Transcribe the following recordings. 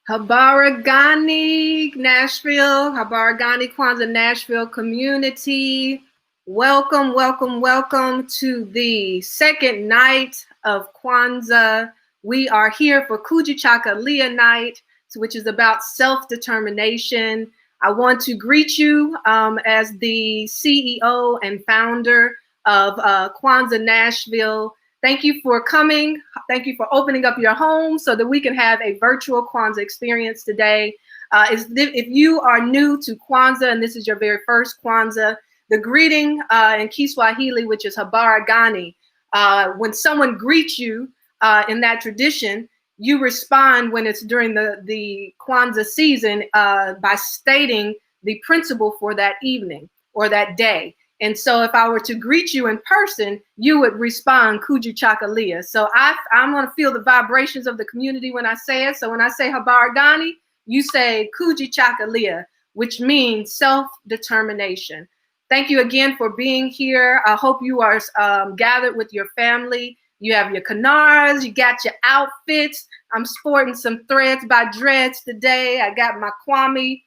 Habaragani, Nashville, Habaragani Kwanzaa Nashville community. Welcome, welcome, welcome to the second night of Kwanzaa. We are here for KUJICHAGULIA night, which is about self-determination. I want to greet you as the CEO and founder of Kwanzaa Nashville. Thank you for coming. Thank you for opening up your home so that we can have a virtual Kwanzaa experience today. If you are new to Kwanzaa and this is your very first Kwanzaa, the greeting in Kiswahili, which is Habaragani, when someone greets you in that tradition, you respond when it's during the Kwanzaa season by stating the principle for that evening or that day. And so if I were to greet you in person, you would respond KUJICHAGULIA. So I'm going to feel the vibrations of the community when I say it. So when I say Habaragani, you say KUJICHAGULIA, which means self-determination. Thank you again for being here. I hope you are gathered with your family. You have your kanars, you got your outfits. I'm sporting some Threads by Dreads today. I got my Kwame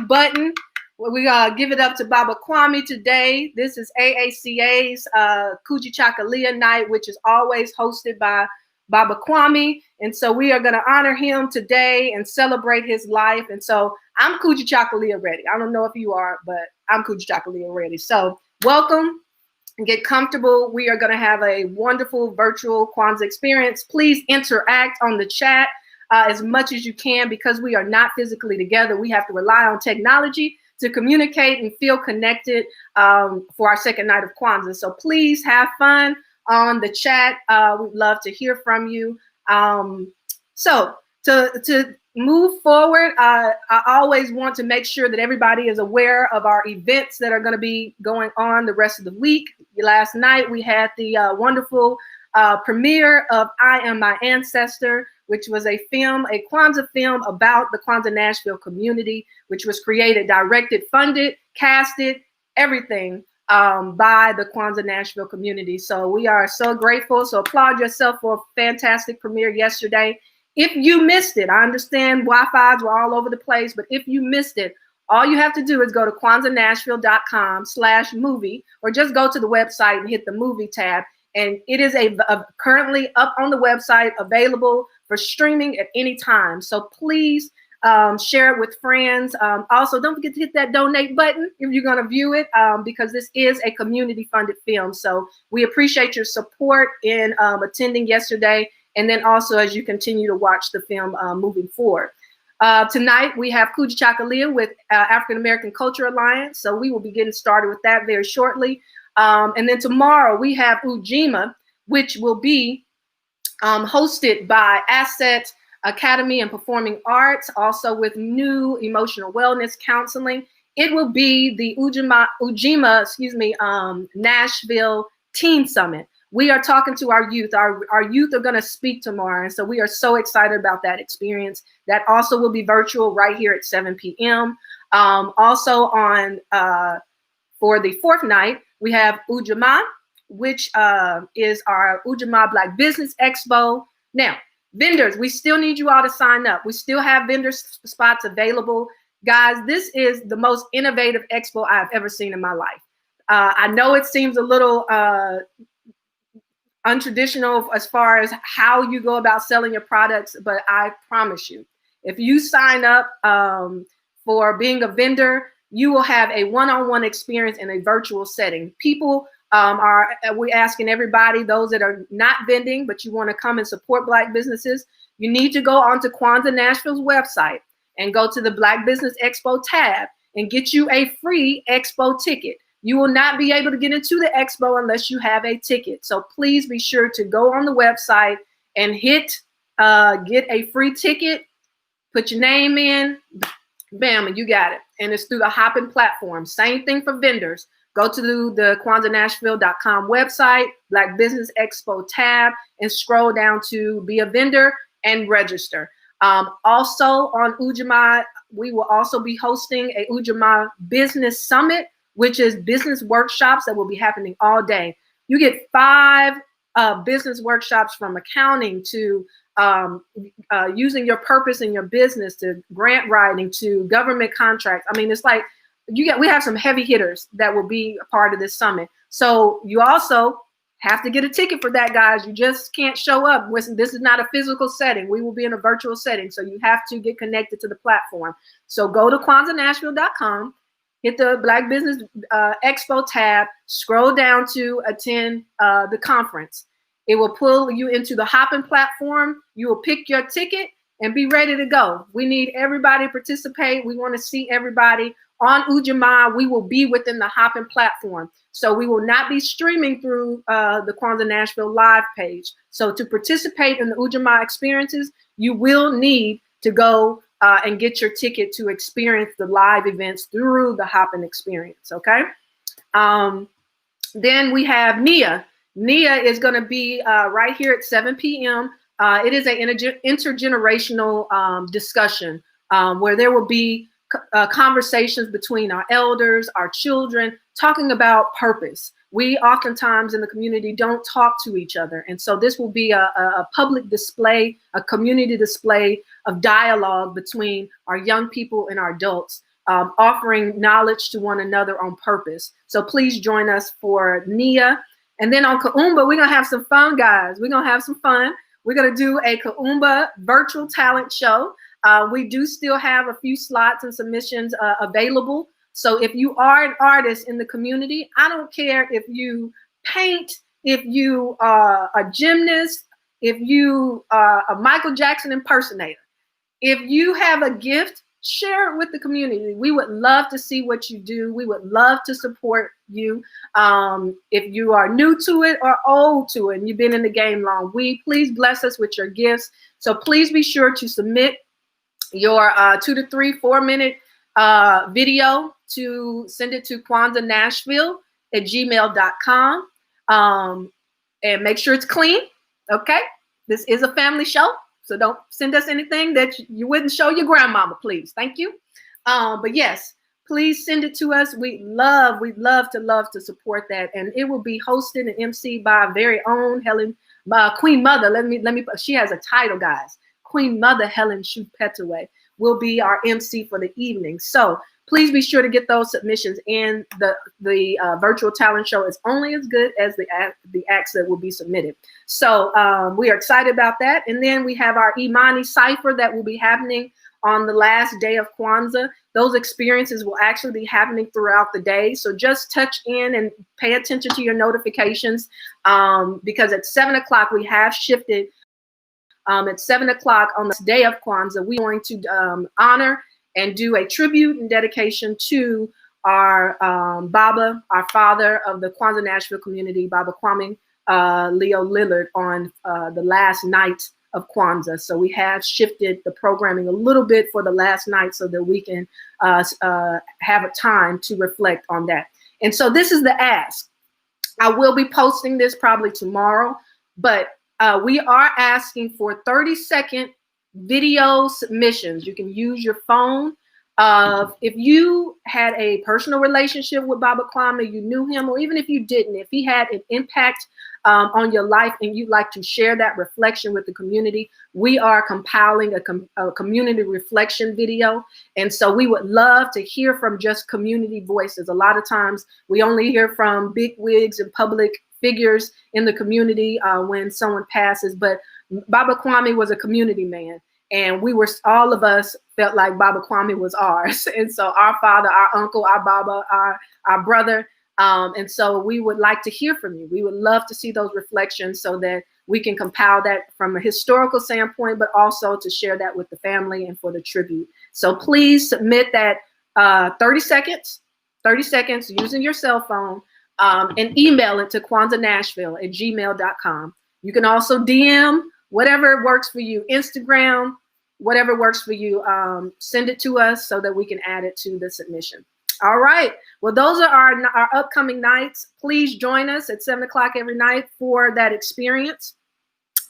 button. We give it up to Baba Kwame today. This is AACA's KUJICHAGULIA night, which is always hosted by Baba Kwame. And so we are going to honor him today and celebrate his life. And so I'm KUJICHAGULIA ready. I don't know if you are, but I'm KUJICHAGULIA ready. So welcome and get comfortable. We are going to have a wonderful virtual Kwanzaa experience. Please interact on the chat as much as you can because we are not physically together. We have to rely on technology to communicate and feel connected for our second night of Kwanzaa. So please have fun on the chat. We'd love to hear from you. So to move forward, I always want to make sure that everybody is aware of our events that are going to be going on the rest of the week. Last night we had the wonderful premiere of I Am My Ancestor, which was a Kwanzaa film about the Kwanzaa Nashville community, which was created, directed, funded, casted, everything by the Kwanzaa Nashville community. So we are so grateful. So applaud yourself for a fantastic premiere yesterday. If you missed it, I understand Wi-Fi's were all over the place, but if you missed it, all you have to do is go to kwanzaanashville.com/movie, or just go to the website and hit the movie tab. And it is currently up on the website, available for streaming at any time. So please share it with friends. Also, don't forget to hit that donate button if you're going to view it, because this is a community-funded film. So we appreciate your support in attending yesterday, and then also as you continue to watch the film moving forward. Tonight, we have KUJICHAGULIA with African American Culture Alliance. So we will be getting started with that very shortly. And then tomorrow we have Fujima, which will be hosted by Asset Academy and Performing Arts, also with new emotional wellness counseling. It will be the Fujima, Nashville Teen Summit. We are talking to our youth. Our youth are going to speak tomorrow. And so we are so excited about that experience. That also will be virtual right here at 7 p.m. Also on for the fourth night, we have Fujima, which is our Fujima Black Business Expo. Now, vendors, we still need you all to sign up. We still have vendor spots available. Guys, this is the most innovative expo I've ever seen in my life. I know it seems a little untraditional as far as how you go about selling your products, but I promise you, if you sign up for being a vendor, you will have a one-on-one experience in a virtual setting. People we're asking everybody, those that are not vending, but you want to come and support Black businesses, you need to go onto Kwanzaa Nashville's website and go to the Black Business Expo tab and get you a free expo ticket. You will not be able to get into the expo unless you have a ticket. So please be sure to go on the website and get a free ticket, put your name in, bam, and you got it. And it's through the Hoppin platform. Same thing for vendors. Go to the KwanzaaNashville.com website, Black Business Expo tab, and scroll down to be a vendor and register. Also on Fujima, we will also be hosting a Fujima Business Summit, which is business workshops that will be happening all day. You get 5 business workshops from accounting to using your purpose in your business, to grant writing, to government contracts. I mean, it's like we have some heavy hitters that will be a part of this summit. So you also have to get a ticket for that, guys. You just can't show up. This is not a physical setting. We will be in a virtual setting. So you have to get connected to the platform. So go to KwanzaaNashville.com, hit the Black Business Expo tab, scroll down to attend the conference. It will pull you into the Hopping platform. You will pick your ticket and be ready to go. We need everybody to participate. We want to see everybody. On Ujamaa, we will be within the Hopping platform. So we will not be streaming through the Kwanzaa Nashville live page. So to participate in the Ujamaa experiences, you will need to go and get your ticket to experience the live events through the Hopping experience, okay? Then we have Nia. Nia is going to be right here at 7 p.m. It is an intergenerational discussion where there will be conversations between our elders, our children, talking about purpose. We oftentimes in the community don't talk to each other. And so this will be a public display, a community display of dialogue between our young people and our adults, offering knowledge to one another on purpose. So please join us for Nia. And then on Coomba, we're going to have some fun, guys. We're going to have some fun. We're going to do a Coomba virtual talent show. We do still have a few slots and submissions available. So if you are an artist in the community, I don't care if you paint, if you are a gymnast, if you are a Michael Jackson impersonator. If you have a gift, share it with the community. We would love to see what you do. We would love to support you. If you are new to it or old to it and you've been in the game long, please bless us with your gifts. So please be sure to submit your 2 to 3, 4 minute video to send it to KwanzaaNashville@gmail.com. And make sure it's clean, okay? This is a family show, so don't send us anything that you wouldn't show your grandmama, please. Thank you. But yes, please send it to us. We'd love to support that. And it will be hosted and emceed by our very own Queen Mother. Let me, she has a title, guys. Queen Mother Helen Shute-Petaway will be our MC for the evening. So please be sure to get those submissions in. The virtual talent show is only as good as the acts that will be submitted. So we are excited about that. And then we have our Imani Cypher that will be happening on the last day of Kwanzaa. Those experiences will actually be happening throughout the day. So just touch in and pay attention to your notifications because at 7 o'clock we have shifted. At 7 o'clock on the day of Kwanzaa, we're going to honor and do a tribute and dedication to our Baba, our father of the Kwanzaa Nashville community, Baba Kwame Leo Lillard, on the last night of Kwanzaa. So we have shifted the programming a little bit for the last night so that we can have a time to reflect on that. And so this is the ask. I will be posting this probably tomorrow, but we are asking for 30-second video submissions. You can use your phone. If you had a personal relationship with Baba Kwame, you knew him, or even if you didn't, if he had an impact on your life and you'd like to share that reflection with the community, we are compiling a community reflection video. And so we would love to hear from just community voices. A lot of times we only hear from big wigs and public figures in the community when someone passes, but Baba Kwame was a community man, and all of us felt like Baba Kwame was ours. And so our father, our uncle, our Baba, our brother, and so we would like to hear from you. We would love to see those reflections so that we can compile that from a historical standpoint, but also to share that with the family and for the tribute. So please submit that 30 seconds using your cell phone. And email it to KwanzaaNashville@gmail.com. You can also DM, whatever works for you, Instagram, whatever works for you. Send it to us so that we can add it to the submission. All right. Well, those are our upcoming nights. Please join us at 7 o'clock every night for that experience.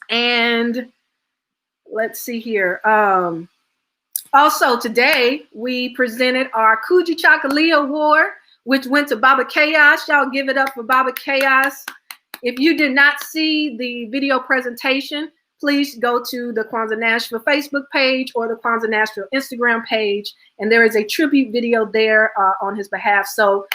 And let's see here. Also today, we presented our KUJICHAGULIA Award, which went to Baba Chaos. Y'all give it up for Baba Chaos. If you did not see the video presentation, please go to the Kwanzaa Nashville Facebook page or the Kwanzaa Nashville Instagram page, and there is a tribute video there on his behalf. So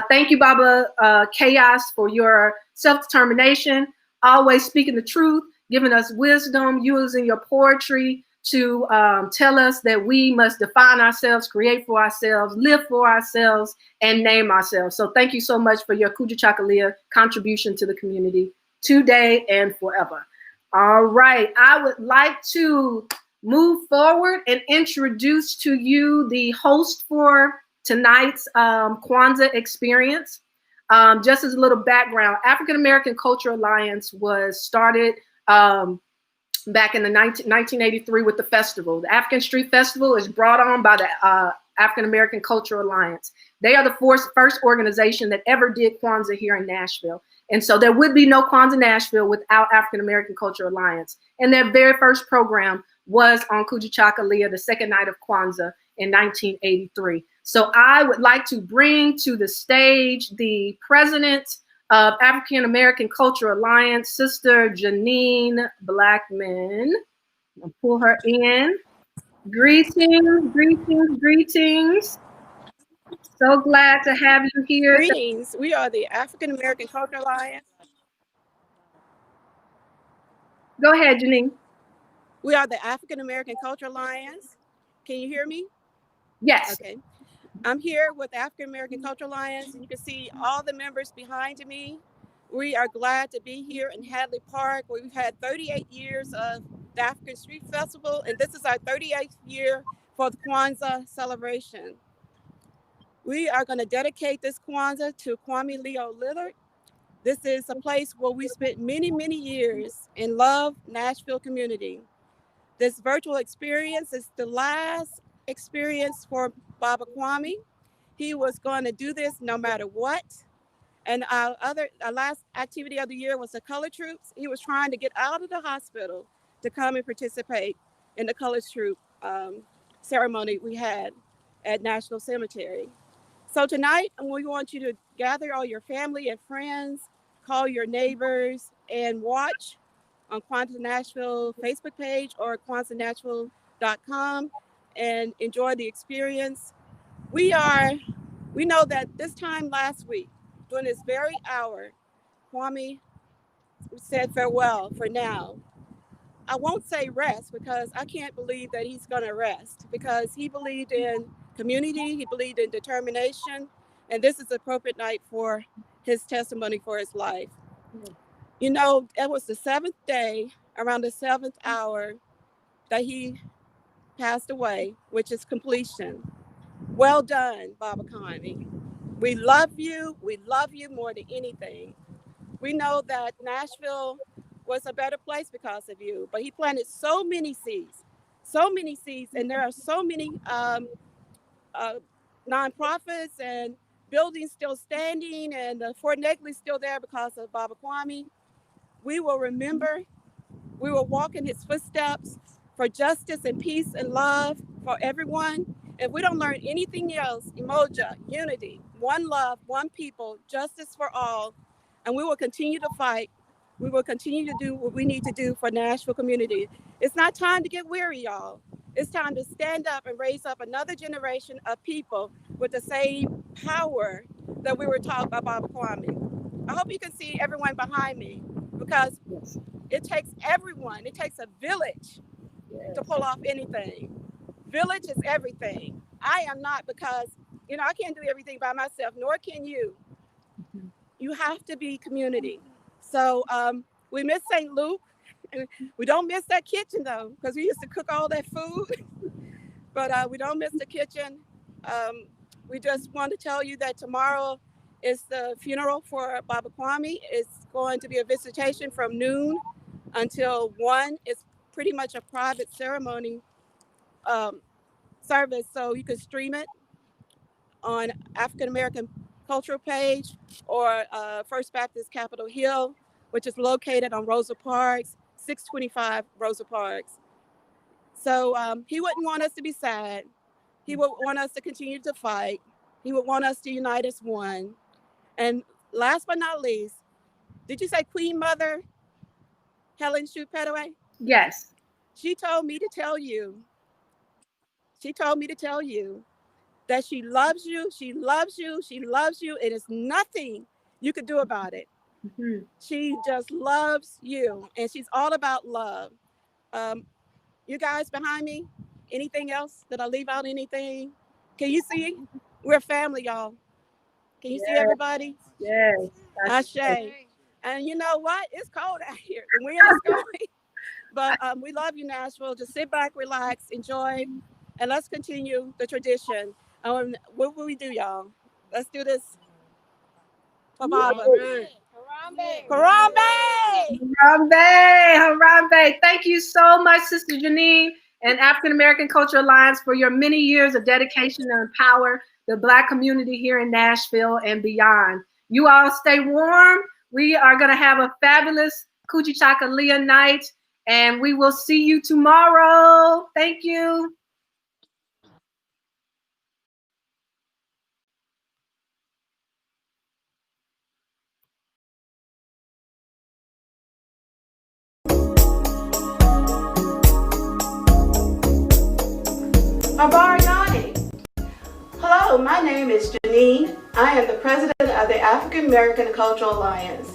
thank you, Baba Chaos, for your self-determination, always speaking the truth, giving us wisdom, using your poetry to tell us that we must define ourselves, create for ourselves, live for ourselves, and name ourselves. So thank you so much for your KUJICHAGULIA contribution to the community today and forever. All right, I would like to move forward and introduce to you the host for tonight's Kwanzaa experience. Just as a little background, African American Cultural Alliance was started back in the 1983 with the festival. The African Street Festival is brought on by the African American Cultural Alliance. They are the first organization that ever did Kwanzaa here in Nashville. And so there would be no Kwanzaa Nashville without African American Cultural Alliance. And their very first program was on KUJICHAGULIA, the second night of Kwanzaa in 1983. So I would like to bring to the stage the president of African American Cultural Alliance, Sister Janine Blackman. I'll pull her in. Greetings, greetings, greetings. So glad to have you here. Greetings. We are the African American Cultural Alliance. Go ahead, Janine. We are the African American Cultural Alliance. Can you hear me? Yes. Okay. I'm here with the African American Cultural Alliance, and you can see all the members behind me. We are glad to be here in Hadley Park, where we've had 38 years of the African Street Festival, and this is our 38th year for the Kwanzaa celebration. We are going to dedicate this Kwanzaa to Kwame Lillard. This is a place where we spent many, many years in love Nashville community. This virtual experience is the last experience for Baba Kwame. He was going to do this no matter what. And our last activity of the year was the Color Troops. He was trying to get out of the hospital to come and participate in the Color Troop ceremony we had at National Cemetery. So tonight, we want you to gather all your family and friends, call your neighbors, and watch on Kwanzaa Nashville Facebook page or KwanzaaNashville.com and enjoy the experience. We know that this time last week, during this very hour, Kwame said farewell for now. I won't say rest because I can't believe that he's going to rest, because he believed in community, he believed in determination, and this is the appropriate night for his testimony for his life. You know, it was the seventh day, around the seventh hour, that he passed away, which is completion. Well done, Baba Kwame. We love you more than anything. We know that Nashville was a better place because of you, but he planted so many seeds, and there are so many nonprofits and buildings still standing, and Fort Negley's still there because of Baba Kwame. We will remember, we will walk in his footsteps for justice and peace and love for everyone. If we don't learn anything else, Emoja, unity, one love, one people, justice for all, and we will continue to fight. We will continue to do what we need to do for Nashville community. It's not time to get weary, y'all. It's time to stand up and raise up another generation of people with the same power that we were taught by Baba Kwame. I hope you can see everyone behind me, because it takes everyone. It takes a village to pull off anything. Village is everything. I am not, because, you know, I can't do everything by myself, nor can you. You have to be community. So we miss St. Luke. We don't miss that kitchen, though, because we used to cook all that food. But we don't miss the kitchen. We just want to tell you that tomorrow is the funeral for Baba Kwame. It's going to be a visitation from noon until 1. It's pretty much a private ceremony service, so you can stream it on African American Cultural page or First Baptist Capitol Hill, which is located on Rosa Parks, 625 Rosa Parks. So he wouldn't want us to be sad. He would want us to continue to fight. He would want us to unite as one. And last but not least, did you say Queen Mother Helen Shute Petaway? Yes. She told me to tell you, that she loves you, she loves you, she loves you, and there's nothing you could do about it. Mm-hmm. She just loves you, and she's all about love. Um, you guys behind me, anything else? Did I leave out anything? Can you see? We're family, y'all. Can you see Yes. everybody? Yes. Ashe. And you know what? It's cold out here. The wind is going. But we love you, Nashville. Just sit back, relax, enjoy, and let's continue the tradition. What will we do, y'all? Let's do this for Baba. Harambe! Harambe! Harambe, Harambe. Thank you so much, Sister Janine and African American Culture Alliance for your many years of dedication to empower the Black community here in Nashville and beyond. You all stay warm. We are going to have a fabulous KUJICHAGULIA night, and we will see you tomorrow. Thank you. Hello, my name is Janine. I am the president of the African American Cultural Alliance.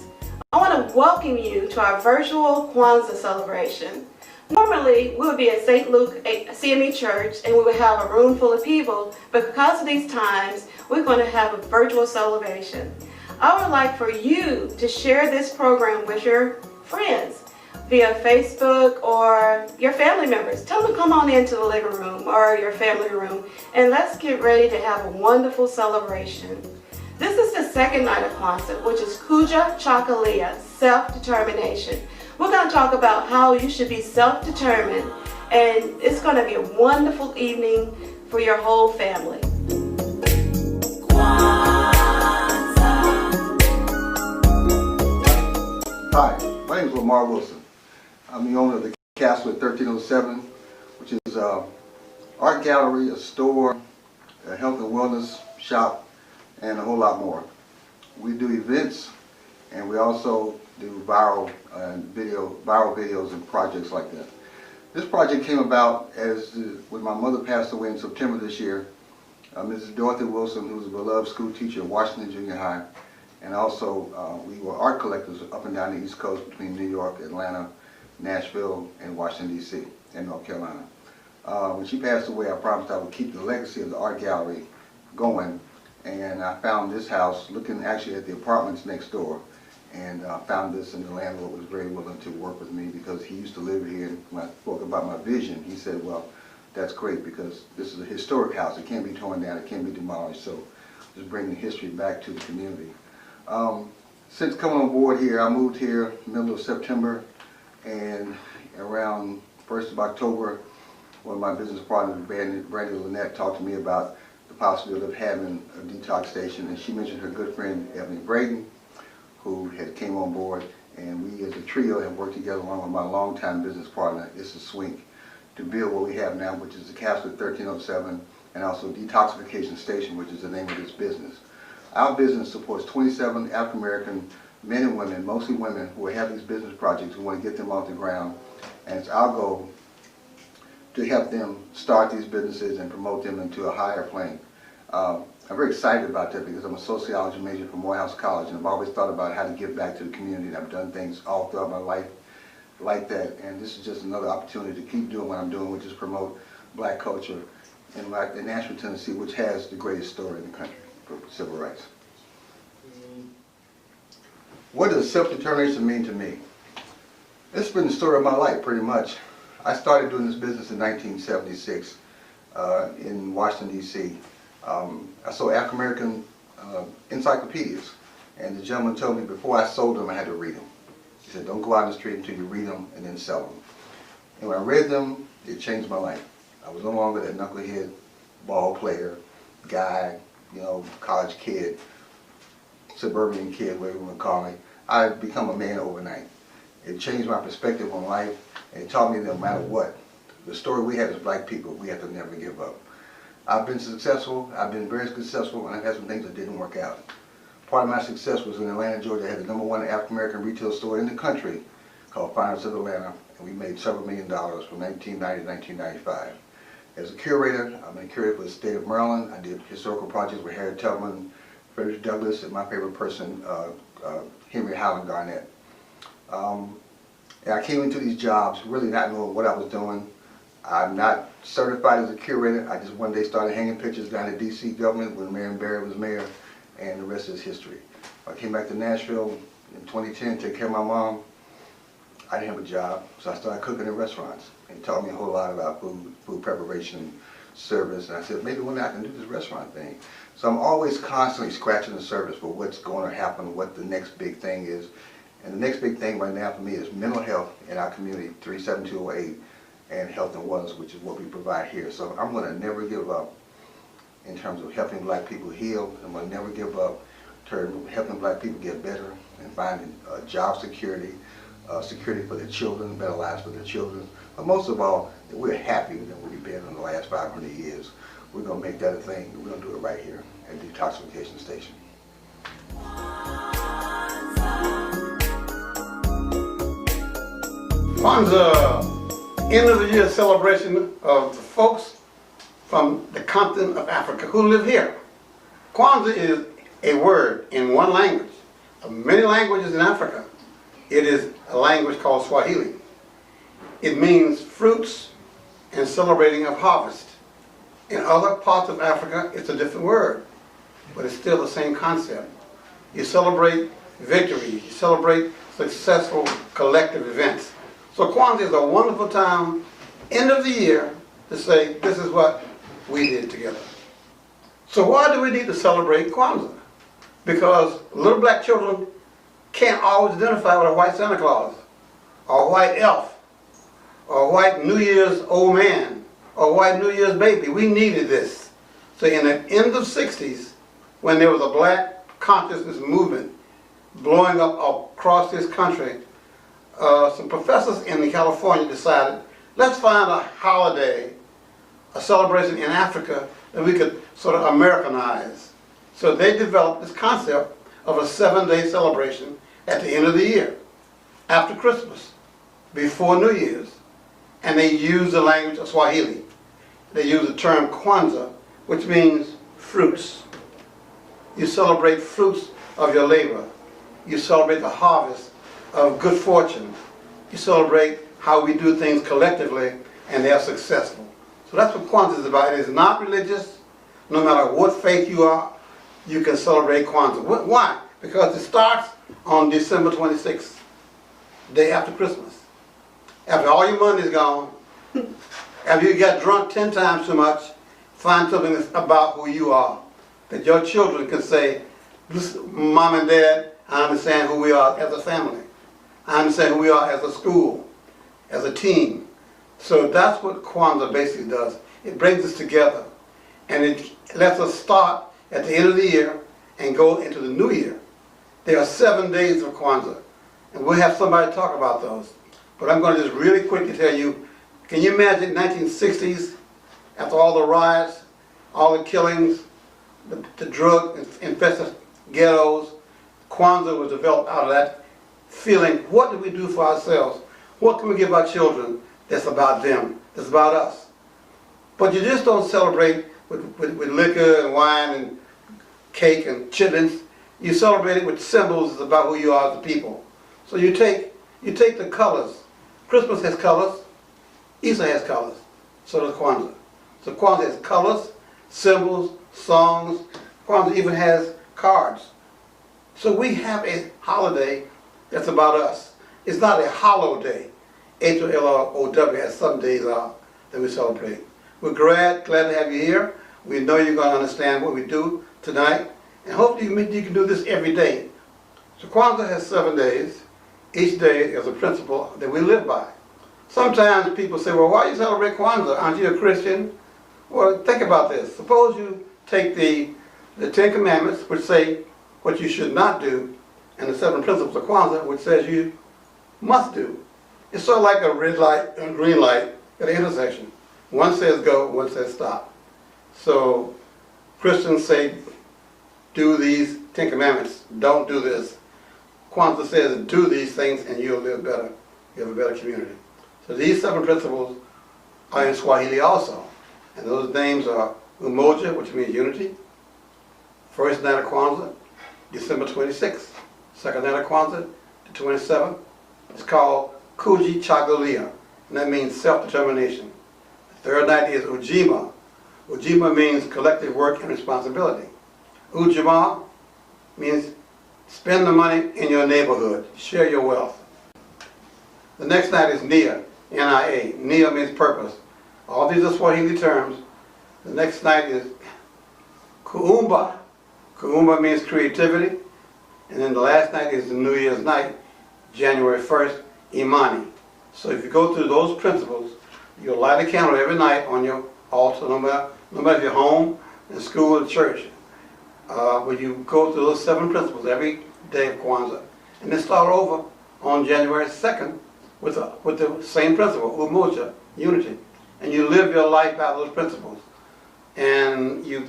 I want to welcome you to our virtual Kwanzaa celebration. Normally, we would be at St. Luke CME Church and we would have a room full of people, but because of these times, we're going to have a virtual celebration. I would like for you to share this program with your friends via Facebook or your family members. Tell them to come on into the living room or your family room and let's get ready to have a wonderful celebration. This is the second night of Kwanzaa, which is KUJICHAGULIA, self-determination. We're going to talk about how you should be self-determined, and it's going to be a wonderful evening for your whole family. Hi, my name is Lamar Wilson. I'm the owner of the Castle at 1307, which is an art gallery, a store, a health and wellness shop, and a whole lot more. We do events, and we also do viral videos and projects like that. This project came about when my mother passed away in September this year. Mrs. Dorothy Wilson, who was a beloved school teacher at Washington Junior High, and also we were art collectors up and down the East Coast between New York, Atlanta, Nashville, and Washington, D.C., and North Carolina. When she passed away, I promised I would keep the legacy of the art gallery going, and I found this house looking actually at the apartments next door, and found this, and the landlord was very willing to work with me because he used to live here, and when I spoke about my vision, he said, well, that's great because this is a historic house. It can't be torn down, it can't be demolished, so just bringing history back to the community. Since coming on board here, I moved here middle of September, and around 1st of October, one of my business partners, Brandy Lynette, talked to me about the possibility of having a detox station, and she mentioned her good friend, Ebony Braden, who had came on board, and we as a trio have worked together along with my longtime business partner, Issa Swink, to build what we have now, which is the Castle 1307, and also Detoxification Station, which is the name of this business. Our business supports 27 African American men and women, mostly women, who have these business projects, who want to get them off the ground, and it's our goal to help them start these businesses and promote them into a higher plane. I'm very excited about that because I'm a sociology major from Morehouse College, and I've always thought about how to give back to the community, and I've done things all throughout my life like that, and this is just another opportunity to keep doing what I'm doing, which is promote Black culture in Nashville, Tennessee, which has the greatest story in the country for civil rights. What does self-determination mean to me? It's been the story of my life, pretty much. I started doing this business in 1976 in Washington, D.C. I sold African American encyclopedias, and the gentleman told me before I sold them I had to read them. He said, don't go out in the street until you read them and then sell them. And when I read them, it changed my life. I was no longer that knucklehead ball player, guy, you know, college kid, suburban kid, whatever you want to call me. I had become a man overnight. It changed my perspective on life, and it taught me that no matter what, the story we have as Black people, we have to never give up. I've been successful, I've been very successful, and I've had some things that didn't work out. Part of my success was in Atlanta, Georgia. I had the #1 African American retail store in the country called Finest of Atlanta, and we made several $1 million from 1990 to 1995. As a curator, I'm a curator for the state of Maryland. I did historical projects with Harriet Tubman, Frederick Douglass, and my favorite person, Henry Highland Garnett. And I came into these jobs really not knowing what I was doing. I'm not certified as a curator. I just one day started hanging pictures down at DC government when Marion Barry was mayor, and the rest is history. I came back to Nashville in 2010 to take care of my mom. I didn't have a job, so I started cooking in restaurants. And taught me a whole lot about food preparation and service. And I said, maybe one day I can do this restaurant thing. So I'm always constantly scratching the surface for what's going to happen, what the next big thing is. And the next big thing right now for me is mental health in our community, 37208, and health and wellness, which is what we provide here. So I'm going to never give up in terms of helping black people heal. I'm going to never give up in terms of helping black people get better and finding job security, security for their children, better lives for their children. But most of all, that we're happier than we've been in the last 500 years. We're going to make that a thing. We're going to do it right here at the detoxification station. Kwanzaa, end of the year celebration of the folks from the continent of Africa who live here. Kwanzaa is a word in one language. Of many languages in Africa, it is a language called Swahili. It means fruits and celebrating of harvest. In other parts of Africa, it's a different word, but it's still the same concept. You celebrate victory, you celebrate successful collective events. So Kwanzaa is a wonderful time, end of the year, to say this is what we did together. So why do we need to celebrate Kwanzaa? Because little black children can't always identify with a white Santa Claus, or a white elf, or a white New Year's old man, or a white New Year's baby. We needed this. So in the end of the 60s, when there was a black consciousness movement blowing up across this country, some professors in California decided, let's find a holiday, a celebration in Africa that we could sort of Americanize. So they developed this concept of a 7-day celebration at the end of the year, after Christmas, before New Year's. And they use the language of Swahili. They use the term Kwanzaa, which means fruits. You celebrate fruits of your labor. You celebrate the harvest of good fortune. You celebrate how we do things collectively and they are successful. So that's what Kwanzaa is about. It is not religious. No matter what faith you are, you can celebrate Kwanzaa. Why? Because it starts on December 26th, day after Christmas. After all your money is gone, after you got drunk 10 times too much, find something that's about who you are. That your children can say, Mom and Dad, I understand who we are as a family. I understand who we are as a school, as a team. So that's what Kwanzaa basically does. It brings us together. And it lets us start at the end of the year and go into the new year. There are 7 days of Kwanzaa. And we'll have somebody talk about those. But I'm going to just really quickly tell you, can you imagine 1960s, after all the riots, all the killings, the drug-infested ghettos, Kwanzaa was developed out of that feeling, what do we do for ourselves? What can we give our children that's about them, that's about us? But you just don't celebrate with liquor and wine and cake and chitlins. You celebrate it with symbols about who you are as a people. So you take the colors. Christmas has colors, Easter has colors, so does Kwanzaa. So Kwanzaa has colors, symbols, songs. Kwanzaa even has cards. So we have a holiday that's about us. It's not a hollow day. H-O-L-O-W, as some days are that we celebrate. We're glad to have you here. We know you're going to understand what we do tonight. And hopefully you can do this every day. So Kwanzaa has 7 days. Each day is a principle that we live by. Sometimes people say, well, why do you celebrate Kwanzaa? Aren't you a Christian? Well, think about this. Suppose you take the 10 Commandments, which say what you should not do, and the 7 principles of Kwanzaa, which says you must do. It's sort of like a red light and a green light at an intersection. One says go, one says stop. So Christians say, do these 10 Commandments, don't do this. Kwanzaa says, do these things and you'll live better. You have a better community. So these 7 principles are in Swahili also. And those names are Umoja, which means unity. First night of Kwanzaa, December 26th. Second night of Kwanzaa, the 27th. It's called KUJICHAGULIA, and that means self-determination. The third night is Ujima. Ujima means collective work and responsibility. Ujima means spend the money in your neighborhood, share your wealth. The next night is Nia, N-I-A. Nia means purpose. All these are Swahili terms. The next night is Coomba. Coomba means creativity. And then the last night is the New Year's night, January 1st, Imani. So if you go through those principles, you'll light a candle every night on your altar, no matter if you're home, in school, or church. When you go through those 7 principles every day of Kwanzaa. And then start over on January 2nd with the same principle, Umoja, unity. And you live your life by those principles. And you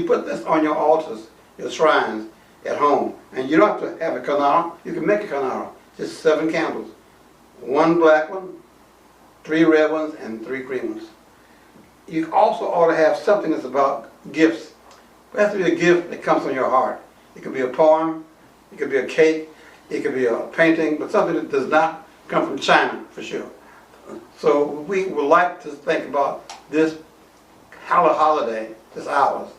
put this on your altars, your shrines at home. And you don't have to have a kanara. You can make a kanara. Just 7 candles. 1 black one, 3 red ones, and 3 green ones. You also ought to have something that's about gifts. It has to be a gift that comes from your heart. It could be a poem, it could be a cake, it could be a painting, but something that does not come from China, for sure. So we would like to think about this holiday, this ours,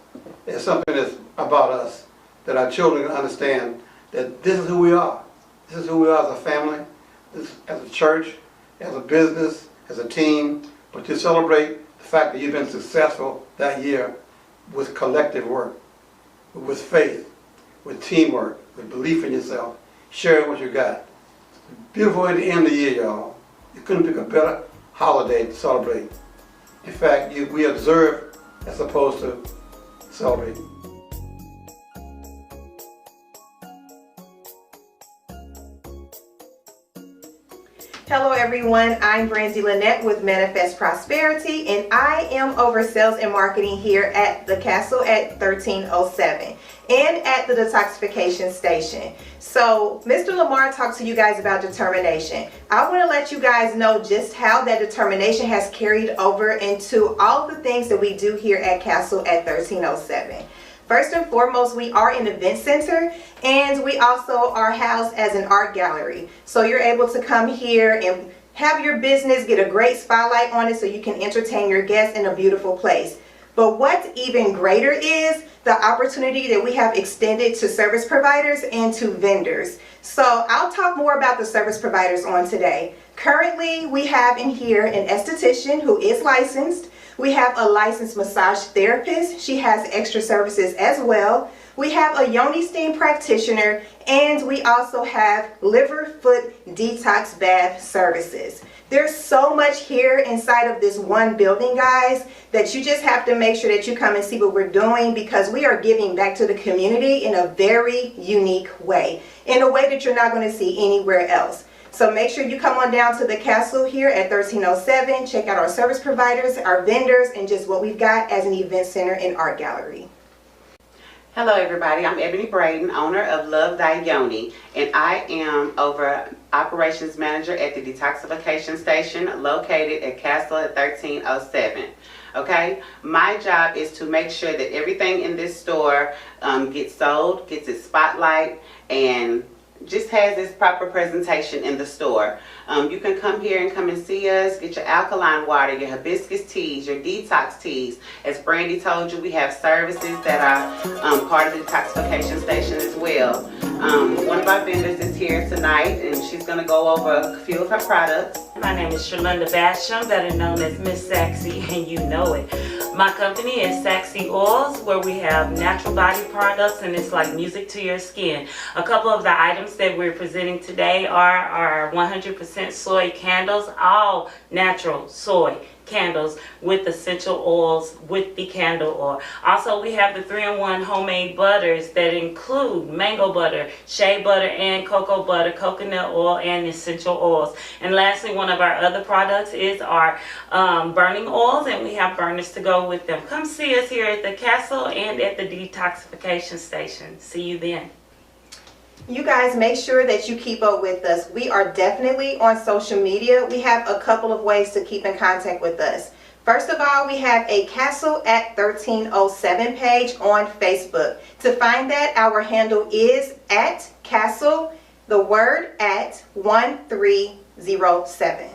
as something that's about us, that our children can understand that this is who we are. This is who we are as a family, as a church, as a business, as a team, but to celebrate the fact that you've been successful that year with collective work, with faith, with teamwork, with belief in yourself, sharing what you got. Beautiful way to end the year, y'all. You couldn't pick a better holiday to celebrate. In fact, we observe as opposed to celebrate. Hello everyone, I'm Brandy Lynette with Manifest Prosperity, and I am over sales and marketing here at the Castle at 1307 and at the detoxification station. So Mr. Lamar talked to you guys about determination. I want to let you guys know just how that determination has carried over into all the things that we do here at Castle at 1307. First and foremost, we are an event center, and we also are housed as an art gallery. So you're able to come here and have your business get a great spotlight on it so you can entertain your guests in a beautiful place. But what's even greater is the opportunity that we have extended to service providers and to vendors. So I'll talk more about the service providers on today. Currently, we have in here an esthetician who is licensed. We have a licensed massage therapist. She has extra services as well. We have a yoni steam practitioner, and we also have liver foot detox bath services. There's so much here inside of this one building, guys, that you just have to make sure that you come and see what we're doing, because we are giving back to the community in a very unique way, in a way that you're not going to see anywhere else. So make sure you come on down to the Castle here at 1307. Check out our service providers, our vendors, and just what we've got as an event center and art gallery. Hello everybody, I'm Ebony Braden, owner of Love Thy Yoni, and I am over operations manager at the detoxification station located at Castle at 1307. Okay, my job is to make sure that everything in this store gets sold, gets its spotlight, and just has its proper presentation in the store. You can come here and come and see us, get your alkaline water, your hibiscus teas, your detox teas. As Brandy told you, we have services that are part of the detoxification station as well. One of our vendors is here tonight, and she's going to go over a few of her products. My name is Shalonda Basham, better known as Miss Saxy, and you know it. My company is Saxy Oils, where we have natural body products, and it's like music to your skin. A couple of the items that we're presenting today are our 100% soy candles, all natural soy candles with essential oils with the candle oil. Also, we have the 3-in-1 homemade butters that include mango butter, shea butter, and cocoa butter, coconut oil, and essential oils. And lastly, one of our other products is our burning oils, and we have burners to go with them. Come see us here at the Castle and at the detoxification station. See you then. You guys make sure that you keep up with us. We are definitely on social media. We have a couple of ways to keep in contact with us. First of all, we have a Castle at 1307 page on Facebook. To find that, our handle is at Castle, the word at 1307.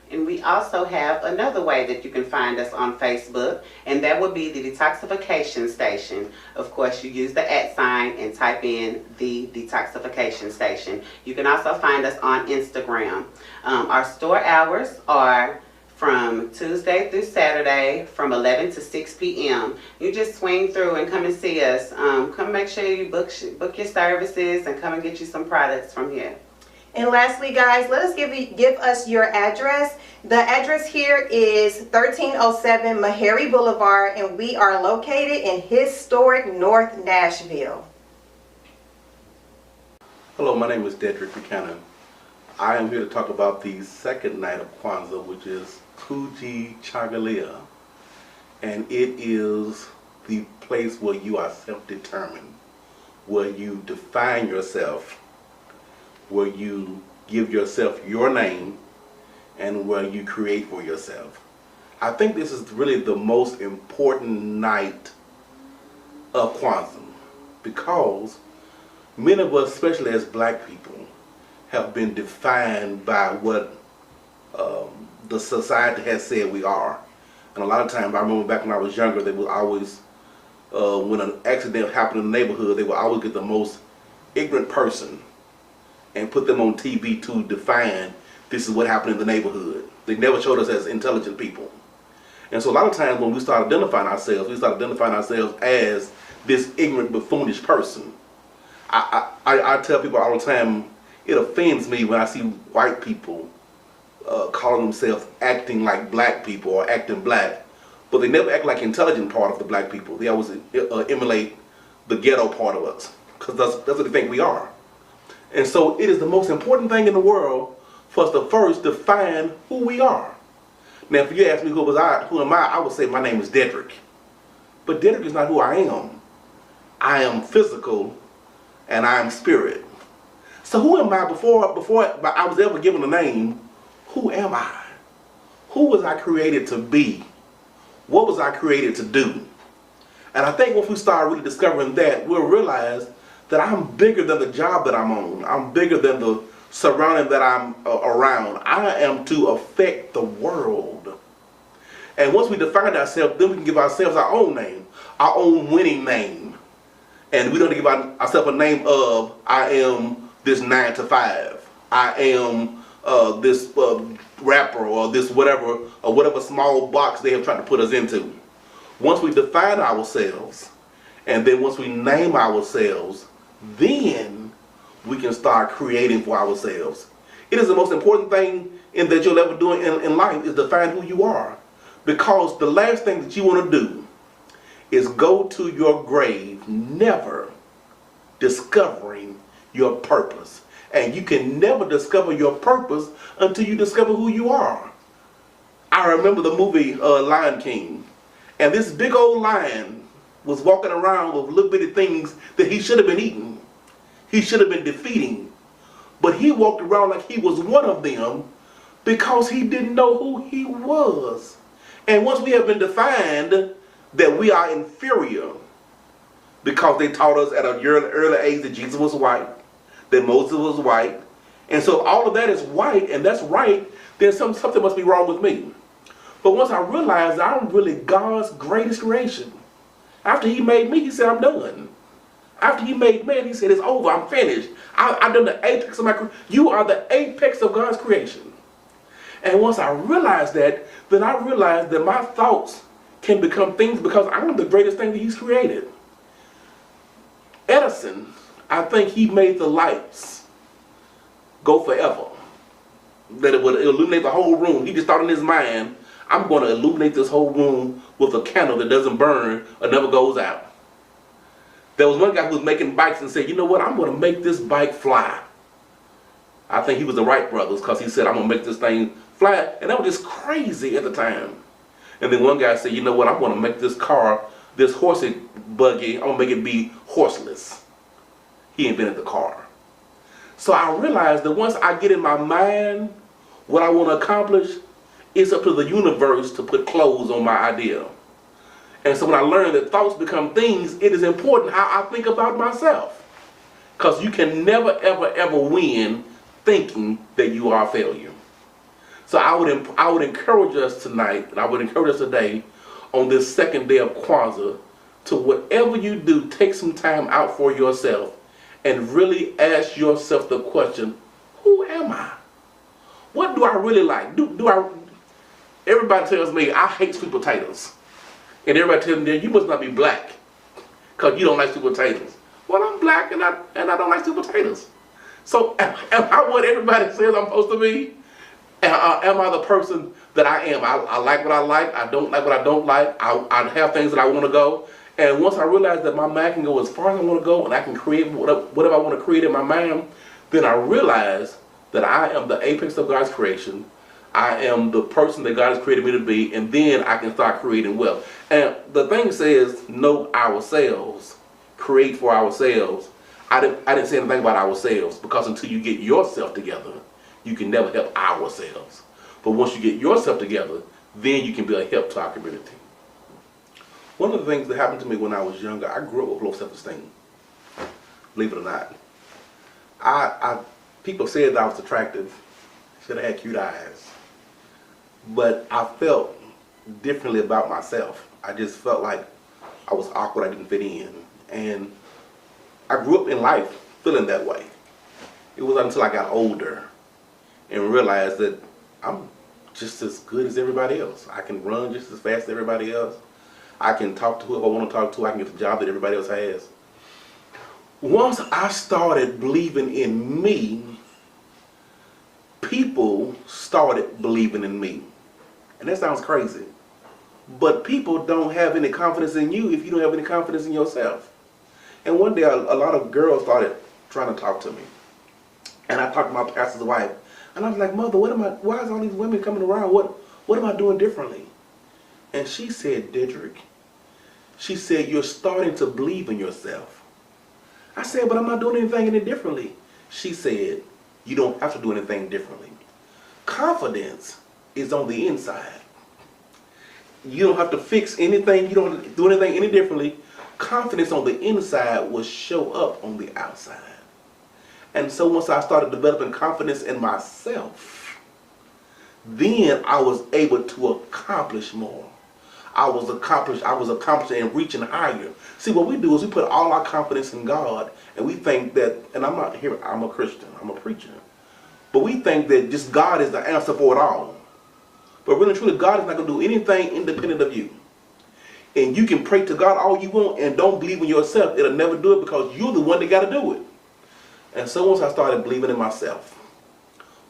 And we also have another way that you can find us on Facebook, and that would be the Detoxification Station. Of course, you use the @ sign and type in the Detoxification Station. You can also find us on Instagram. Our store hours are from Tuesday through Saturday from 11 to 6 p.m. You just swing through and come and see us. Come make sure you book your services and come and get you some products from here. And lastly, guys, let us give us your address. The address here is 1307 Meharry Boulevard, and we are located in historic North Nashville. Hello, my name is Dedrick Buchanan. I am here to talk about the second night of Kwanzaa, which is KUJICHAGULIA. And it is the place where you are self-determined, where you define yourself, where you give yourself your name, and where you create for yourself. I think this is really the most important night of Kwanzaa, because many of us, especially as black people, have been defined by what the society has said we are. And a lot of times, I remember back when I was younger, they would always, when an accident happened in the neighborhood, they would always get the most ignorant person and put them on TV to define this is what happened in the neighborhood. They never showed us as intelligent people. And so a lot of times when we start identifying ourselves, we start identifying ourselves as this ignorant, buffoonish person. I tell people all the time, it offends me when I see white people calling themselves acting like black people or acting black, but they never act like intelligent part of the black people. They always emulate the ghetto part of us, because that's what they think we are. And so it is the most important thing in the world for us to first define who we are. Now, if you ask me who am I would say my name is Dedrick. But Dedrick is not who I am. I am physical and I am spirit. So who am I before I was ever given a name? Who am I? Who was I created to be? What was I created to do? And I think once we start really discovering that, we'll realize that I'm bigger than the job that I'm on. I'm bigger than the surrounding that I'm around. I am to affect the world. And once we define ourselves, then we can give ourselves our own name, our own winning name. And we don't give ourselves a name of, I am this 9 to 5. I am this rapper or this whatever, or whatever small box they have tried to put us into. Once we define ourselves, and then once we name ourselves, then we can start creating for ourselves. It is the most important thing that you'll ever do in life is define who you are. Because the last thing that you want to do is go to your grave never discovering your purpose. And you can never discover your purpose until you discover who you are. I remember the movie Lion King. And this big old lion was walking around with little bitty things that he should have been eating. He should have been defeating. But he walked around like he was one of them because he didn't know who he was. And once we have been defined that we are inferior, because they taught us at an early age that Jesus was white, that Moses was white, and so all of that is white, and that's right, then something must be wrong with me. But once I realized that I'm really God's greatest creation, after he made me, he said, I'm done. After he made man, he said, it's over, I'm finished. I've done the apex of my creation. You are the apex of God's creation. And once I realized that, then I realized that my thoughts can become things because I'm the greatest thing that he's created. Edison, I think he made the lights go forever. That it would illuminate the whole room. He just thought in his mind, I'm going to illuminate this whole room with a candle that doesn't burn or never goes out. There was one guy who was making bikes and said, you know what, I'm going to make this bike fly. I think he was the Wright brothers because he said, I'm going to make this thing fly. And that was just crazy at the time. And then one guy said, you know what, I'm going to make this car, this horsey buggy, I'm going to make it be horseless. He invented the car. So I realized that once I get in my mind what I want to accomplish, it's up to the universe to put clothes on my idea. And so when I learned that thoughts become things, it is important how I think about myself. Because you can never, ever, ever win thinking that you are a failure. So I would encourage us tonight, and I would encourage us today, on this second day of Kwanzaa, to whatever you do, take some time out for yourself and really ask yourself the question, who am I? What do I really like? Everybody tells me I hate sweet potatoes. And everybody tells me, you must not be black because you don't like sweet potatoes. Well, I'm black and I don't like sweet potatoes. So am I what everybody says I'm supposed to be? Am I the person that I am? I like what I like. I don't like what I don't like. I have things that I want to go. And once I realize that my mind can go as far as I want to go and I can create whatever I want to create in my mind, then I realize that I am the apex of God's creation. I am the person that God has created me to be, and then I can start creating wealth. And the thing says, know ourselves, create for ourselves. I didn't say anything about ourselves, because until you get yourself together, you can never help ourselves. But once you get yourself together, then you can be a help to our community. One of the things that happened to me when I was younger, I grew up with low self-esteem. Believe it or not. People said that I was attractive, should have had cute eyes. But I felt differently about myself. I just felt like I was awkward, I didn't fit in. And I grew up in life feeling that way. It was until I got older and realized that I'm just as good as everybody else. I can run just as fast as everybody else. I can talk to whoever I want to talk to. I can get the job that everybody else has. Once I started believing in me, people started believing in me. And that sounds crazy. But people don't have any confidence in you if you don't have any confidence in yourself. And one day a lot of girls started trying to talk to me. And I talked to my pastor's wife. And I was like, Mother, why is all these women coming around? What am I doing differently? And she said, Dedrick, she said, you're starting to believe in yourself. I said, but I'm not doing anything any differently. She said, you don't have to do anything differently. Confidence is on the inside. You don't have to fix anything. You don't have to do anything any differently. Confidence on the inside will show up on the outside. And so once I started developing confidence in myself, then I was able to accomplish more. I was accomplishing and reaching higher. See, what we do is we put all our confidence in God, and we think that, and I'm not here, I'm a Christian, I'm a preacher, but we think that just God is the answer for it all. But really and truly, God is not going to do anything independent of you. And you can pray to God all you want and don't believe in yourself. It'll never do it because you're the one that got to do it. And so once I started believing in myself,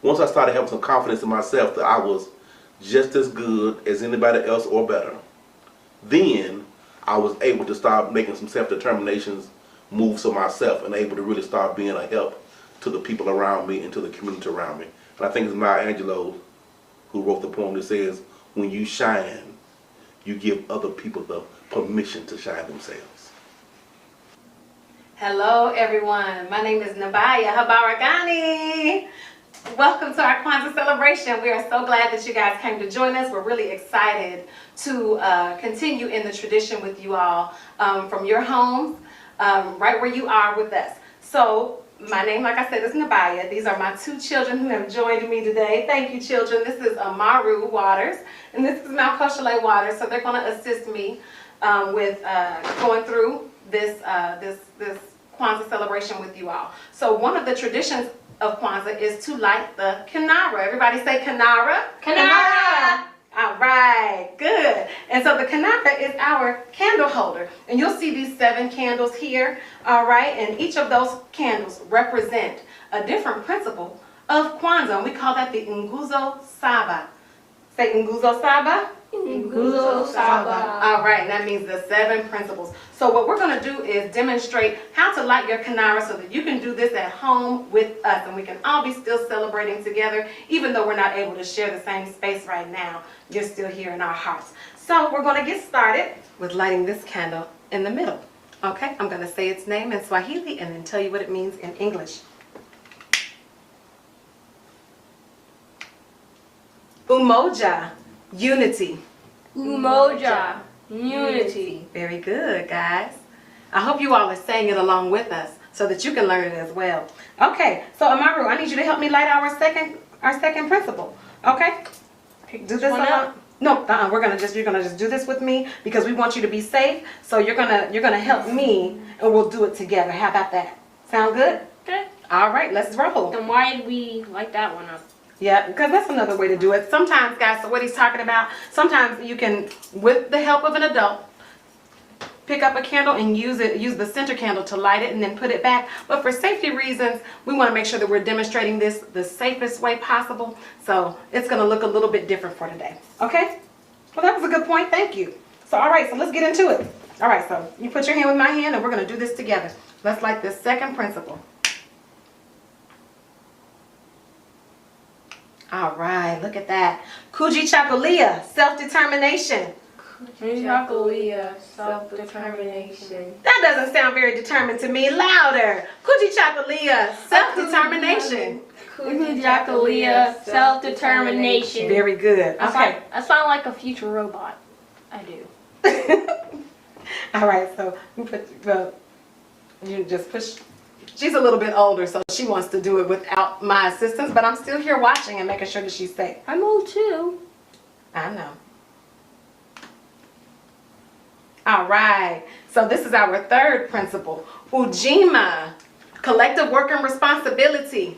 once I started having some confidence in myself that I was just as good as anybody else or better, then I was able to start making some self-determinations, moves for myself, and able to really start being a help to the people around me and to the community around me. And I think it's Maya Angelou who wrote the poem that says, when you shine, you give other people the permission to shine themselves. Hello everyone, my name is Nabaya Habaragani. Welcome to our Kwanzaa celebration. We are so glad that you guys came to join us. We're really excited to continue in the tradition with you all from your homes, right where you are with us. So my name, like I said, is Nabaya. These are my two children who have joined me today. Thank you, children. This is Amaru Waters, and this is Mount Koshale Waters. So they're going to assist me with going through this Kwanzaa celebration with you all. So one of the traditions of Kwanzaa is to light the kinara. Everybody say kinara. Kinara. All right, good. And so the kinara is our candle holder. And you'll see these 7 candles here, all right? And each of those candles represent a different principle of Kwanzaa. And we call that the Nguzo Saba. Say Nguzo Saba. Nguzo Saba. All right, and that means the 7 principles. So what we're going to do is demonstrate how to light your kinara so that you can do this at home with us. And we can all be still celebrating together, even though we're not able to share the same space right now. You're still here in our hearts. So we're going to get started with lighting this candle in the middle. Okay, I'm going to say its name in Swahili and then tell you what it means in English. Umoja, unity. Umoja, unity. Very good, guys. I hope you all are saying it along with us so that you can learn it as well. Okay, so Amaru, I need you to help me light our second principle. Okay? Do this along. No, you're gonna just do this with me because we want you to be safe. So you're gonna help me and we'll do it together. How about that? Sound good? Okay. All right, let's roll. And why did we light that one up? Yeah, because that's another way to do it. Sometimes, guys, so what he's talking about, sometimes you can, with the help of an adult, pick up a candle and use the center candle to light it and then put it back. But for safety reasons, we want to make sure that we're demonstrating this the safest way possible. So it's going to look a little bit different for today. Okay? Well, that was a good point. Thank you. So, all right, so let's get into it. All right, so you put your hand with my hand and we're going to do this together. Let's light this second principle. All right, look at that. KUJICHAGULIA, self-determination. KUJICHAGULIA, self-determination. That doesn't sound very determined to me. Louder. KUJICHAGULIA, self-determination. KUJICHAGULIA, self-determination. Very good. Okay. I sound like a future robot. I do. All right, so you just push. She's a little bit older, so she wants to do it without my assistance, but I'm still here watching and making sure that she's safe. I'm old too. I know. All right, so this is our third principle. Fujima, collective work and responsibility.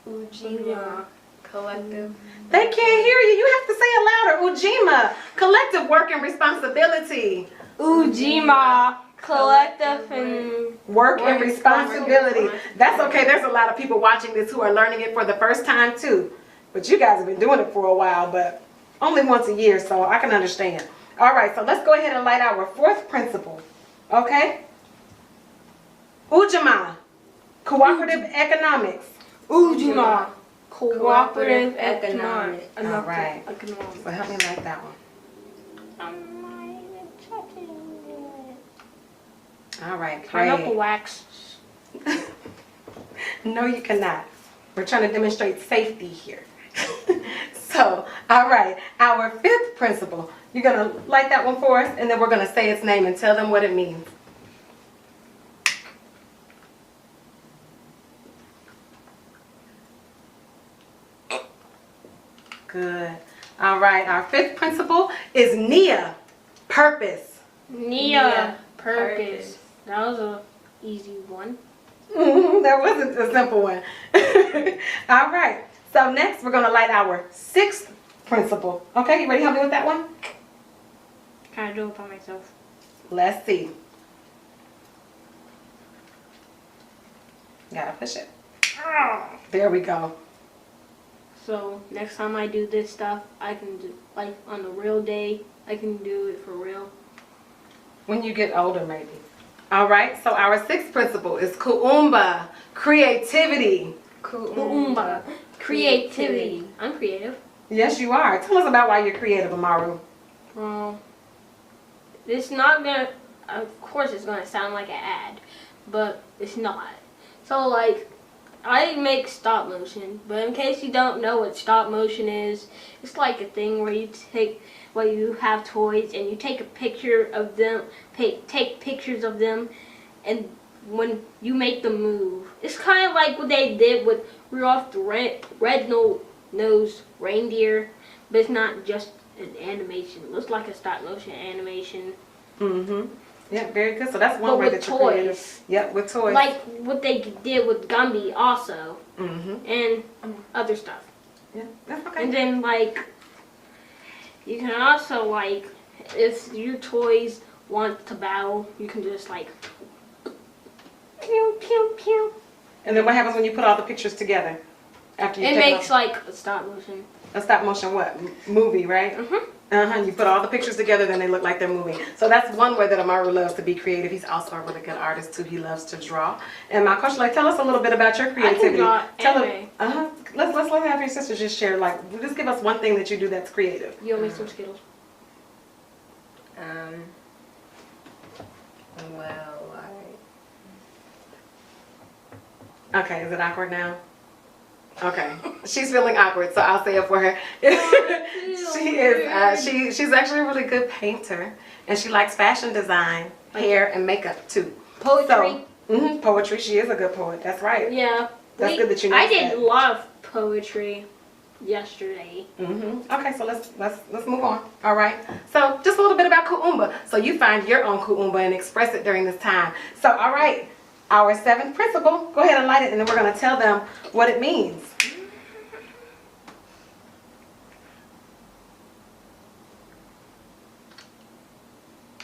Fujima, collective. They can't hear you. You have to say it louder. Fujima, collective work and responsibility. Fujima, collective and work and responsibility. That's okay. There's a lot of people watching this who are learning it for the first time too. But you guys have been doing it for a while, but only once a year, so I can understand. All right, so let's go ahead and light our fourth principle. Okay? Ujima, cooperative economics. Ujima, cooperative economics. All right. So help me light that one. All right, Pineapple great. wax. No, you cannot. We're trying to demonstrate safety here. So, all right, our fifth principle. You're going to light that one for us, and then we're going to say its name and tell them what it means. Good. All right, our fifth principle is Nia, purpose. Nia, purpose. That was a easy one. That wasn't a simple one. All right. So next we're going to light our sixth principle. Okay, you ready to help me with that one? Can I do it by myself? Let's see. Gotta push it. There we go. So next time I do this stuff, I can do, like on the real day, I can do it for real. When you get older, maybe. All right, so our sixth principle is Coomba, creativity. Coomba, creativity. I'm creative. Yes, you are. Tell us about why you're creative, Amaru. Well, it's not gonna, of course it's gonna sound like an ad, but it's not. So like, I make stop motion, but in case you don't know what stop motion is, it's like a thing where you have toys and you take a picture of them, take pictures of them, and when you make them move, it's kind of like what they did with Rudolph the Red-Nosed Reindeer, but it's not just an animation. It looks like a stop motion animation. Mm-hmm. Yeah, very good. So that's one But way with that you're creative. toys. Yep, with toys. Like what they did with Gumby also, Mm-hmm. and other stuff. Yeah, that's okay. And then like, you can also like, if your toys want to battle, you can just like, pew pew pew. And then what happens when you put all the pictures together? After you It take makes like a stop motion. a stop motion what? Movie, right? Mm-hmm. Uh-huh. You put all the pictures together, then they look like they're moving. So that's one way that Amaru loves to be creative. He's also a really good artist too. He loves to draw. And my coach, like, tell us a little bit about your creativity. I can draw anime. Uh-huh. Let's have your sisters just share, like, just give us one thing that you do that's creative. You owe me some Skittles. Well, Okay, is it awkward now? Okay, she's feeling awkward, so I'll say it for her. She's actually a really good painter, and she likes fashion design, hair, and makeup too. Poetry. So, poetry. She is a good poet. That's right. Yeah. That's good that you know I did that. a lot of poetry yesterday. Okay, so let's move on. All right. So just a little bit about Coomba. So you find your own Coomba and express it during this time. So all right, our 7th principle. Go ahead and light it, and then we're gonna tell them what it means.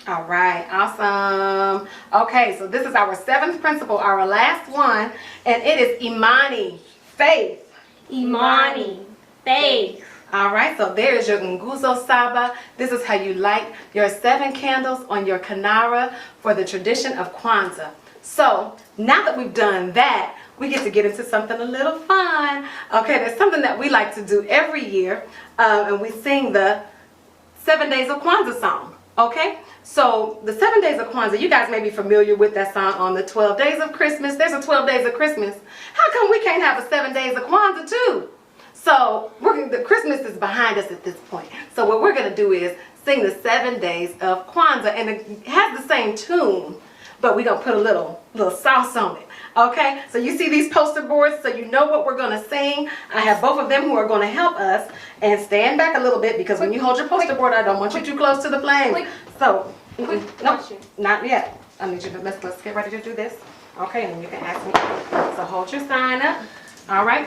All right, awesome. Okay, so this is our 7th principle, our last one, and it is Imani, faith. Imani, faith. All right, so there is your Nguzo Saba. This is how you light your 7 candles on your Kinara for the tradition of Kwanzaa. So now that we've done that, we get to get into something a little fun. Okay, there's something that we like to do every year, and we sing the 7 Days of Kwanzaa song. Okay, so the 7 Days of Kwanzaa, you guys may be familiar with that song on the 12 Days of Christmas. There's a 12 Days of Christmas. How come we can't have a 7 Days of Kwanzaa too? So the Christmas is behind us at this point. So what we're going to do is sing the 7 Days of Kwanzaa, and it has the same tune, but we're going to put a little sauce on it. Okay, so you see these poster boards, so you know what we're going to sing. I have both of them who are going to help us. And stand back a little bit, because when you hold your poster board, I don't want you too close to the flame. So, no, not yet. I need you to, let's get ready to do this. Okay, and then you can ask me. So hold your sign up. All right.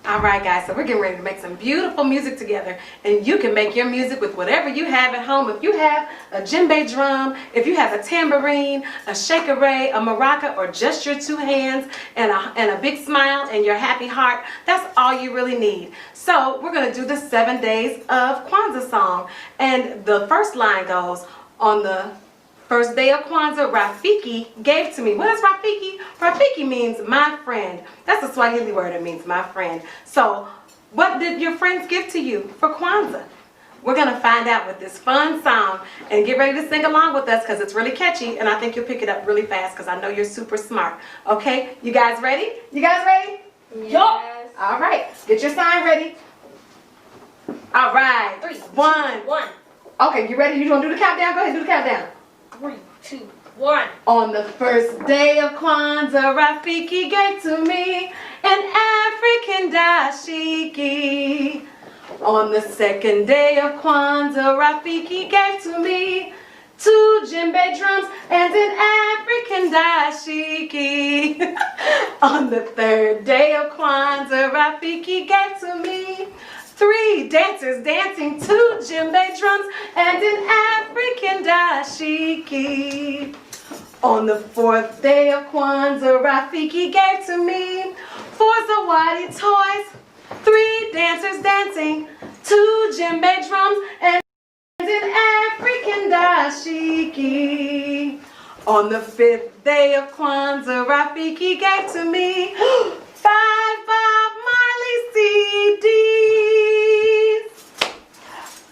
All right, guys, so we're getting ready to make some beautiful music together, and you can make your music with whatever you have at home. If you have a djembe drum, if you have a tambourine, a shakere, a maraca, or just your 2 hands and a big smile and your happy heart, that's all you really need. So we're going to do the 7 Days of Kwanzaa song, and the first line goes, on the first day of Kwanzaa, Rafiki gave to me. What is Rafiki? Rafiki means my friend. That's a Swahili word. It means my friend. So what did your friends give to you for Kwanzaa? We're going to find out with this fun song, and get ready to sing along with us, because it's really catchy, and I think you'll pick it up really fast, because I know you're super smart. Okay, you guys ready? You guys ready? Yes. All right, get your sign ready. All right. 3, 1. 1. Okay, you ready? You going to do the countdown? Go ahead, do the countdown. 3, 2, 1. On the first day of Kwanzaa, Rafiki gave to me an African dashiki. On the second day of Kwanzaa, Rafiki gave to me 2 djembe drums and an African dashiki. On the third day of Kwanzaa, Rafiki gave to me 3 dancers dancing, 2 djembe drums, and an African dashiki. On the 4th day of Kwanzaa, Rafiki gave to me 4 zawadi toys, 3 dancers dancing, 2 djembe drums, and an African dashiki. On the 5th day of Kwanzaa, Rafiki gave to me 5 Bob Marley CDs,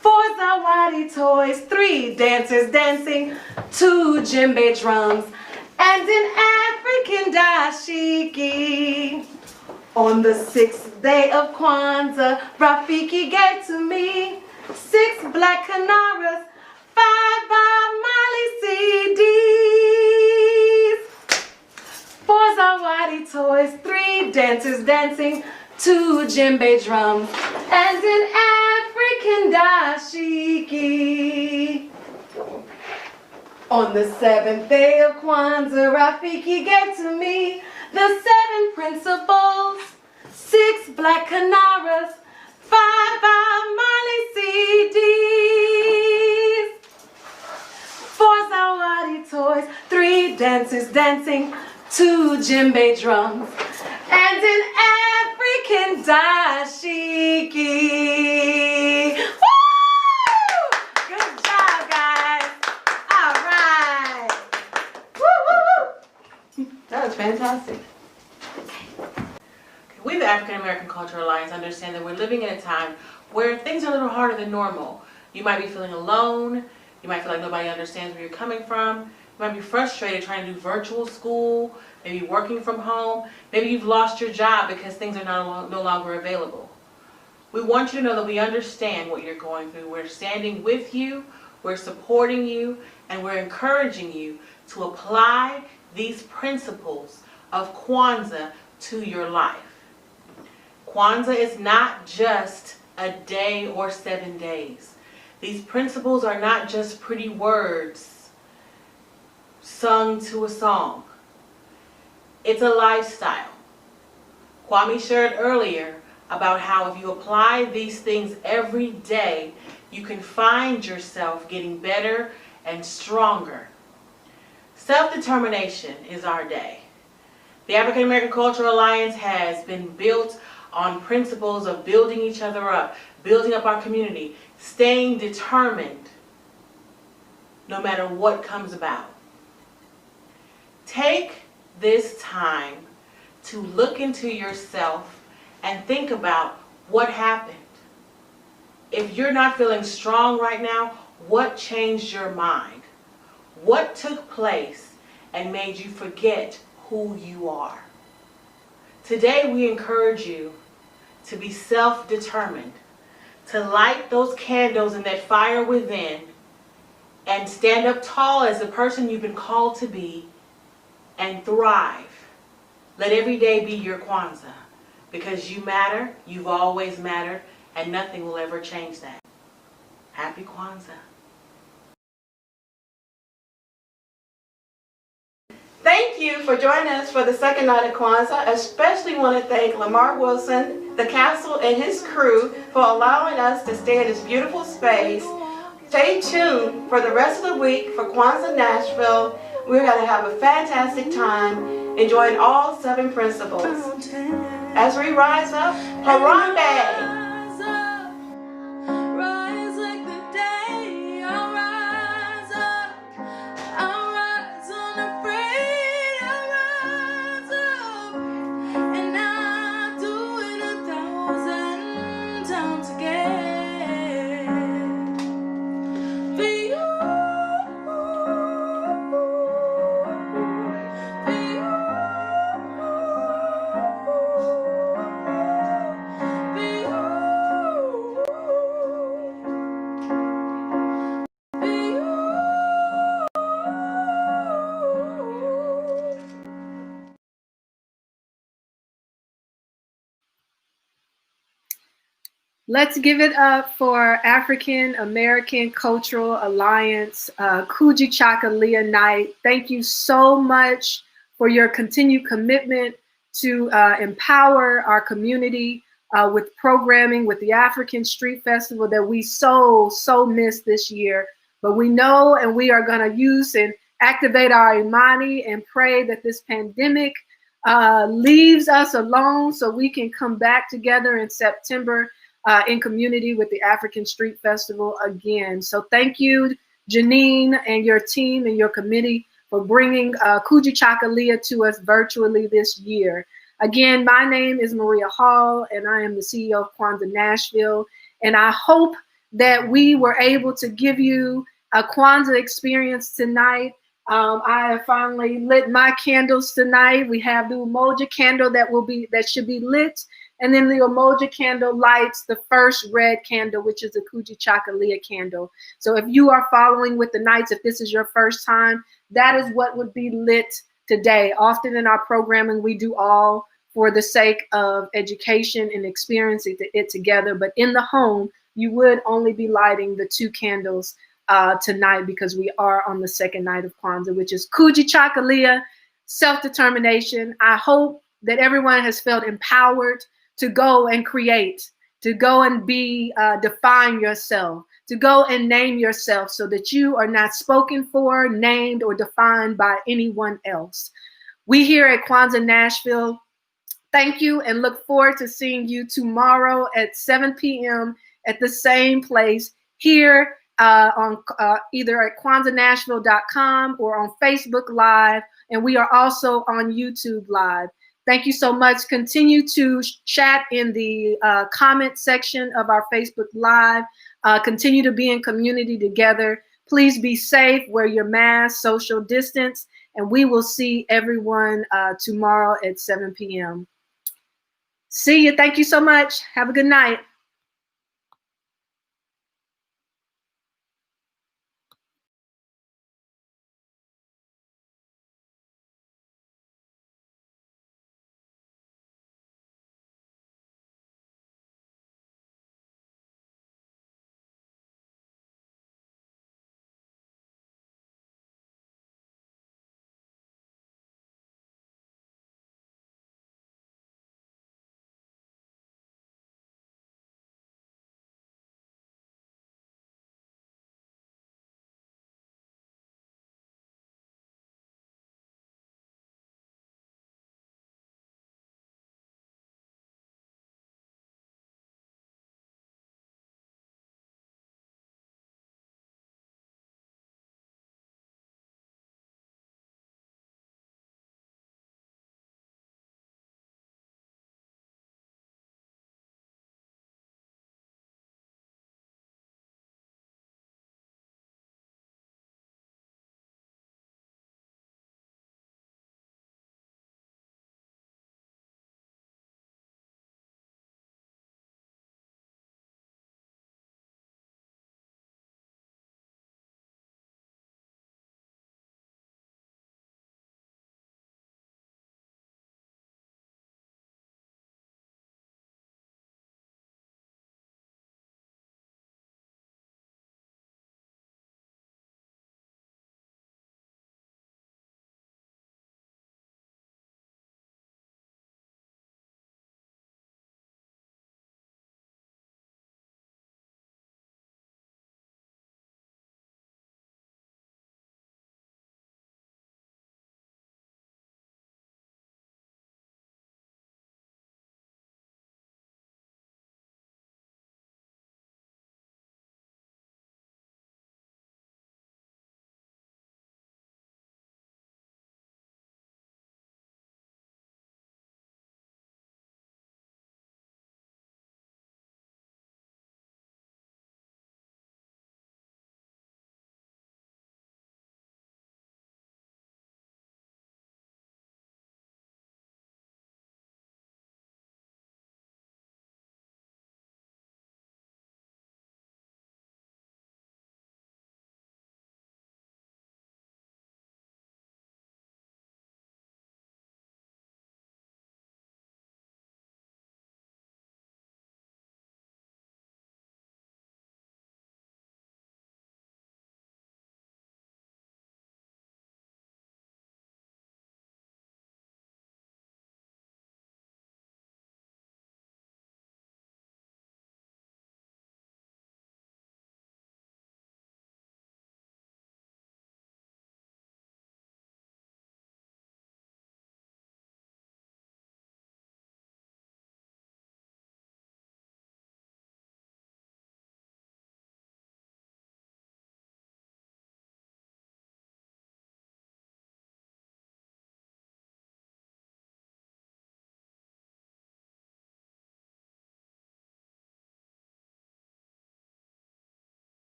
4 zawadi toys, 3 dancers dancing, 2 djembe drums, and an African dashiki. On the 6th day of Kwanzaa, Rafiki gave to me 6 black Canaras, 5 Bob Marley CDs, 4 zawadi toys, 3 dancers dancing, 2 djembe drums, and an African dashiki. On the 7th day of Kwanzaa, Rafiki gave to me the 7 principles, 6 black Canaras, 5 Bob Marley CDs, 4 zawadi toys, 3 dancers dancing, 2 djembe drums, and an African dashiki. Woo! Good job, guys. All right. Woo, woo, woo. That was fantastic. We, the African American Cultural Alliance, understand that we're living in a time where things are a little harder than normal. You might be feeling alone. You might feel like nobody understands where you're coming from. You might be frustrated trying to do virtual school, maybe working from home, maybe you've lost your job because things are no longer available. We want you to know that we understand what you're going through. We're standing with you, we're supporting you, and we're encouraging you to apply these principles of Kwanzaa to your life. Kwanzaa is not just a day or 7 days. These principles are not just pretty words sung to a song. It's a lifestyle. Kwame shared earlier about how if you apply these things every day, you can find yourself getting better and stronger. Self-determination is our day. The African American Cultural Alliance has been built on principles of building each other up, building up our community, staying determined no matter what comes about. Take this time to look into yourself and think about what happened. If you're not feeling strong right now, what changed your mind? What took place and made you forget who you are? Today we encourage you to be self-determined, to light those candles and that fire within and stand up tall as the person you've been called to be and thrive. Let every day be your Kwanzaa, because you matter, you've always mattered, and nothing will ever change that. Happy Kwanzaa. Thank you for joining us for the second night of Kwanzaa. I especially want to thank Lamar Wilson, the castle, and his crew for allowing us to stay in this beautiful space. Stay tuned for the rest of the week for Kwanzaa Nashville. We're going to have a fantastic time enjoying all 7 principles. As we rise up, Harambe! Let's give it up for African American Cultural Alliance KUJICHAGULIA Night. Thank you so much for your continued commitment to empower our community with programming, with the African Street Festival that we so missed this year. But we know, and we are going to use and activate our Imani and pray that this pandemic leaves us alone so we can come back together in September in community with the African Street Festival again. So thank you, Janine and your team and your committee for bringing KUJICHAGULIA to us virtually this year. Again, my name is Maria Hall, and I am the CEO of Kwanzaa Nashville. And I hope that we were able to give you a Kwanzaa experience tonight. I have finally lit my candles tonight. We have the Umoja candle that should be lit. And then the Umoja candle lights the first red candle, which is the KUJICHAGULIA candle. So if you are following with the nights, if this is your first time, that is what would be lit today. Often in our programming, we do all for the sake of education and experiencing it together. But in the home, you would only be lighting the 2 candles tonight, because we are on the second night of Kwanzaa, which is KUJICHAGULIA, self-determination. I hope that everyone has felt empowered to go and create, to go and be, define yourself, to go and name yourself so that you are not spoken for, named, or defined by anyone else. We here at Kwanzaa Nashville thank you and look forward to seeing you tomorrow at 7 p.m. at the same place here on either at KwanzaaNashville.com or on Facebook Live, and we are also on YouTube Live. Thank you so much. Continue to chat in the comment section of our Facebook Live. Continue to be in community together. Please be safe, wear your mask, social distance, And we will see everyone tomorrow at 7 p.m. See you. Thank you so much. Have a good night.